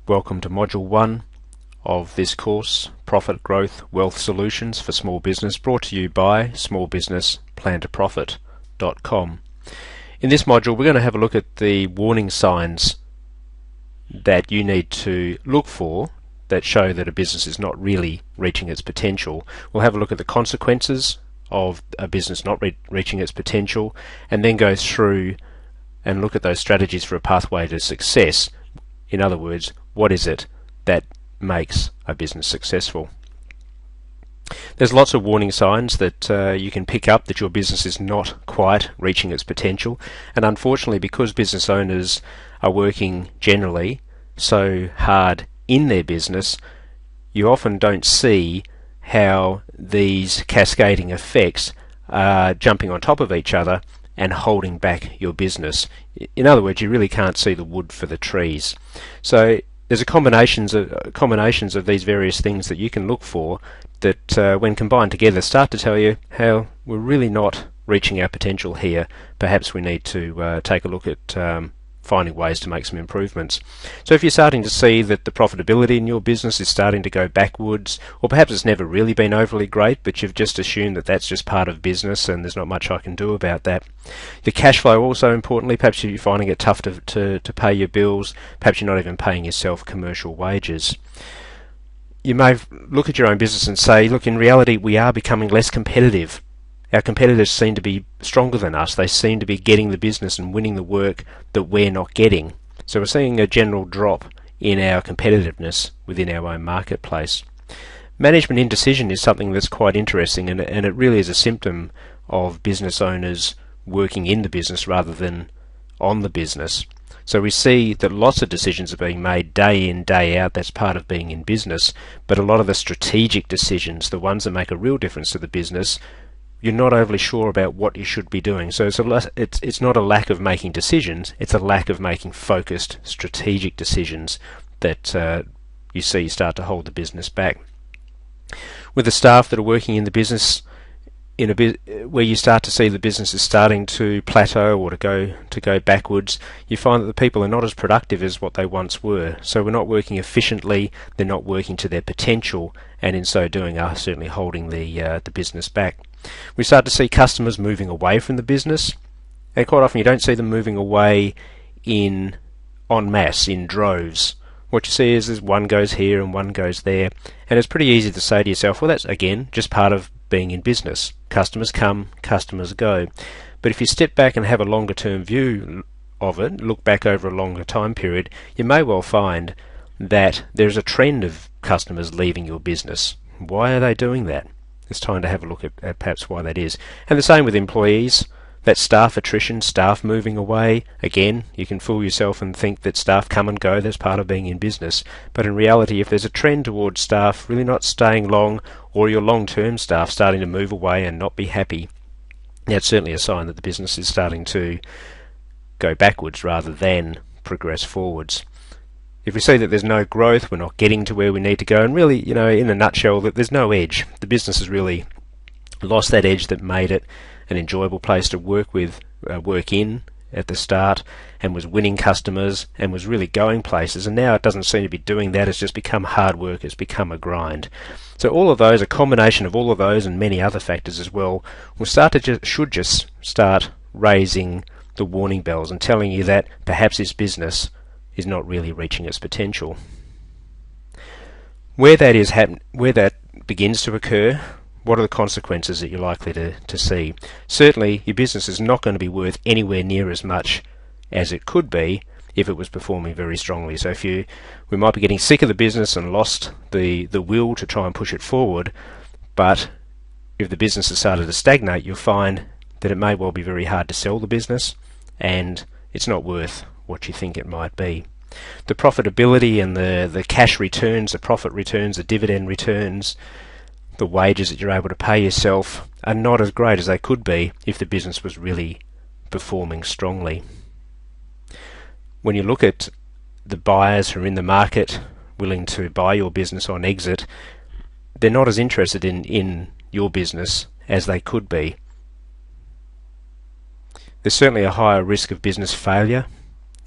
Welcome to Module 1 of this course, Profit Growth Wealth Solutions for Small Business, brought to you by smallbusinessplantoprofit.com. In this module we're going to have a look at the warning signs that you need to look for that show that a business is not really reaching its potential. We'll have a look at the consequences of a business not reaching its potential, and then go through and look at those strategies for a pathway to success. In other words, what is it that makes a business successful? There's lots of warning signs that you can pick up that your business is not quite reaching its potential, and unfortunately, because business owners are working generally so hard in their business, you often don't see how these cascading effects are jumping on top of each other and holding back your business. In other words, you really can't see the wood for the trees. So there's combinations of these various things that you can look for that when combined together start to tell you how we're really not reaching our potential here. Perhaps we need to take a look at finding ways to make some improvements. So if you're starting to see that the profitability in your business is starting to go backwards, or perhaps it's never really been overly great, but you've just assumed that that's just part of business and there's not much I can do about that. The cash flow also importantly, perhaps you're finding it tough to pay your bills, perhaps you're not even paying yourself commercial wages. You may look at your own business and say, look, in reality we are becoming less competitive. Our competitors seem to be stronger than us. They seem to be getting the business and winning the work that we're not getting. So we're seeing a general drop in our competitiveness within our own marketplace. Management indecision is something that's quite interesting, and it really is a symptom of business owners working in the business rather than on the business. So we see that lots of decisions are being made day in, day out. That's part of being in business. But a lot of the strategic decisions, the ones that make a real difference to the business, you're not overly sure about what you should be doing. So it's not a lack of making decisions, it's a lack of making focused strategic decisions that you see start to hold the business back. With the staff that are working in the business, where you start to see the business is starting to plateau or to go backwards, you find that the people are not as productive as what they once were. So we're not working efficiently, they're not working to their potential, and in so doing are certainly holding the business back. We start to see customers moving away from the business, and quite often you don't see them moving away en masse, in droves. What you see is one goes here and one goes there, and it's pretty easy to say to yourself, well, that's again just part of being in business. Customers come, customers go. But if you step back and have a longer term view of it, look back over a longer time period, you may well find that there's a trend of customers leaving your business. Why are they doing that? It's time to have a look at perhaps why that is. And the same with employees. That staff attrition, staff moving away. Again, you can fool yourself and think that staff come and go, that's part of being in business. But in reality, if there's a trend towards staff really not staying long, or your long-term staff starting to move away and not be happy, that's certainly a sign that the business is starting to go backwards rather than progress forwards. If we see that there's no growth, we're not getting to where we need to go, and really, in a nutshell, that there's no edge. The business has really lost that edge that made it an enjoyable place to work in at the start, and was winning customers and was really going places, and now it doesn't seem to be doing that. It's just become hard work, it's become a grind. So all of those, a combination of all of those and many other factors as well, should just start raising the warning bells and telling you that perhaps this business is not really reaching its potential. Where that begins to occur, what are the consequences that you're likely to see? Certainly, your business is not going to be worth anywhere near as much as it could be if it was performing very strongly. So we might be getting sick of the business and lost the will to try and push it forward, but if the business has started to stagnate, you'll find that it may well be very hard to sell the business, and it's not worth what you think it might be. The profitability and the cash returns, the profit returns, the dividend returns, the wages that you're able to pay yourself are not as great as they could be if the business was really performing strongly. When you look at the buyers who are in the market willing to buy your business on exit, they're not as interested in your business as they could be. There's certainly a higher risk of business failure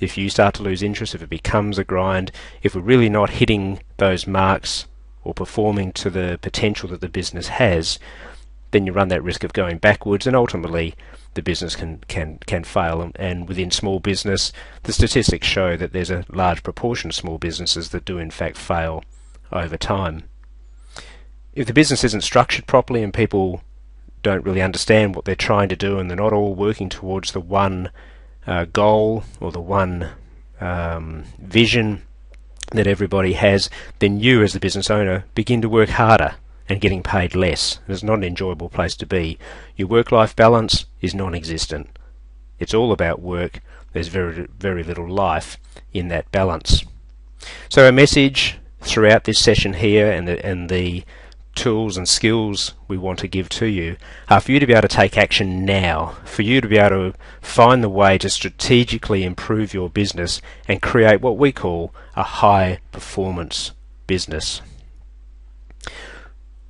if you start to lose interest, if it becomes a grind, if we're really not hitting those marks or performing to the potential that the business has, then you run that risk of going backwards, and ultimately the business can fail. And within small business, the statistics show that there's a large proportion of small businesses that do in fact fail over time. If the business isn't structured properly and people don't really understand what they're trying to do, and they're not all working towards the one goal or the one vision that everybody has, then you as the business owner begin to work harder and getting paid less. It's not an enjoyable place to be. Your work-life balance is non-existent. It's all about work. There's very, very little life in that balance. So our message throughout this session here, and the tools and skills we want to give to you, are for you to be able to take action now, for you to be able to find the way to strategically improve your business and create what we call a high performance business.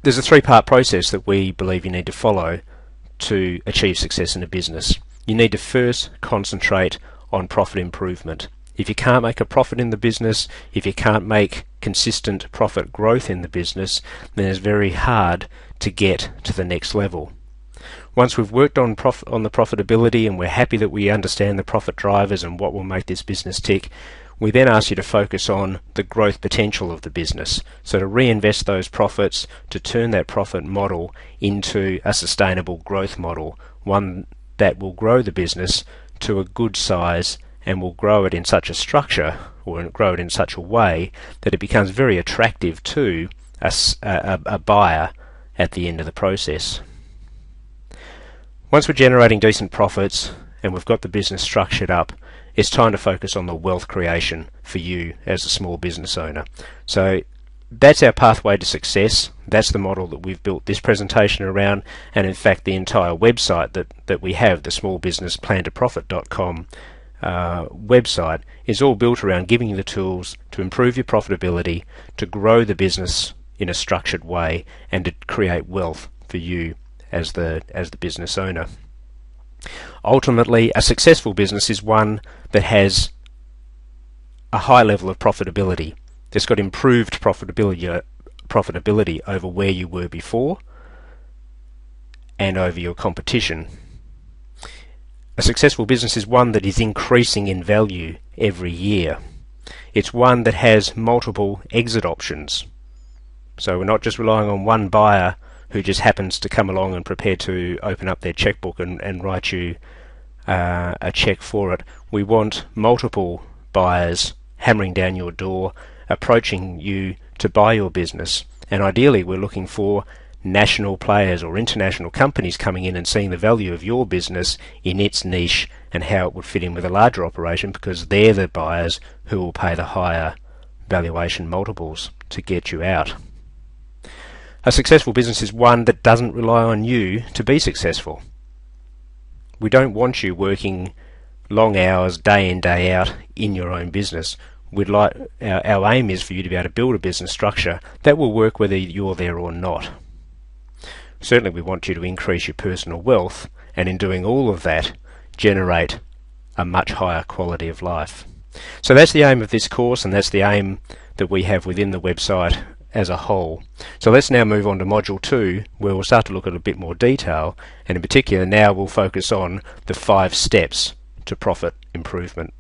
There's a three-part process that we believe you need to follow to achieve success in a business. You need to first concentrate on profit improvement. If you can't make a profit in the business, if you can't make consistent profit growth in the business, then it's very hard to get to the next level. Once we've worked on the profitability and we're happy that we understand the profit drivers and what will make this business tick, we then ask you to focus on the growth potential of the business. So to reinvest those profits, to turn that profit model into a sustainable growth model, one that will grow the business to a good size and will grow it in such a structure, or grow it in such a way that it becomes very attractive to a buyer at the end of the process. Once we're generating decent profits and we've got the business structured up, it's time to focus on the wealth creation for you as a small business owner. So that's our pathway to success. That's the model that we've built this presentation around, and in fact the entire website that we have, the smallbusinessplantoprofit.com website, is all built around giving you the tools to improve your profitability, to grow the business in a structured way, and to create wealth for you as the business owner. Ultimately, a successful business is one that has a high level of profitability. It's got improved profitability over where you were before and over your competition. A successful business is one that is increasing in value every year. It's one that has multiple exit options. So we're not just relying on one buyer who just happens to come along and prepare to open up their checkbook and write you a check for it. We want multiple buyers hammering down your door, approaching you to buy your business, and ideally we're looking for national players or international companies coming in and seeing the value of your business in its niche and how it would fit in with a larger operation, because they're the buyers who will pay the higher valuation multiples to get you out. A successful business is one that doesn't rely on you to be successful. We don't want you working long hours day in day out in your own business. Our aim is for you to be able to build a business structure that will work whether you're there or not. Certainly we want you to increase your personal wealth, and in doing all of that, generate a much higher quality of life. So that's the aim of this course, and that's the aim that we have within the website as a whole. So let's now move on to Module 2, where we'll start to look at a bit more detail, and in particular now we'll focus on the 5 steps to profit improvement.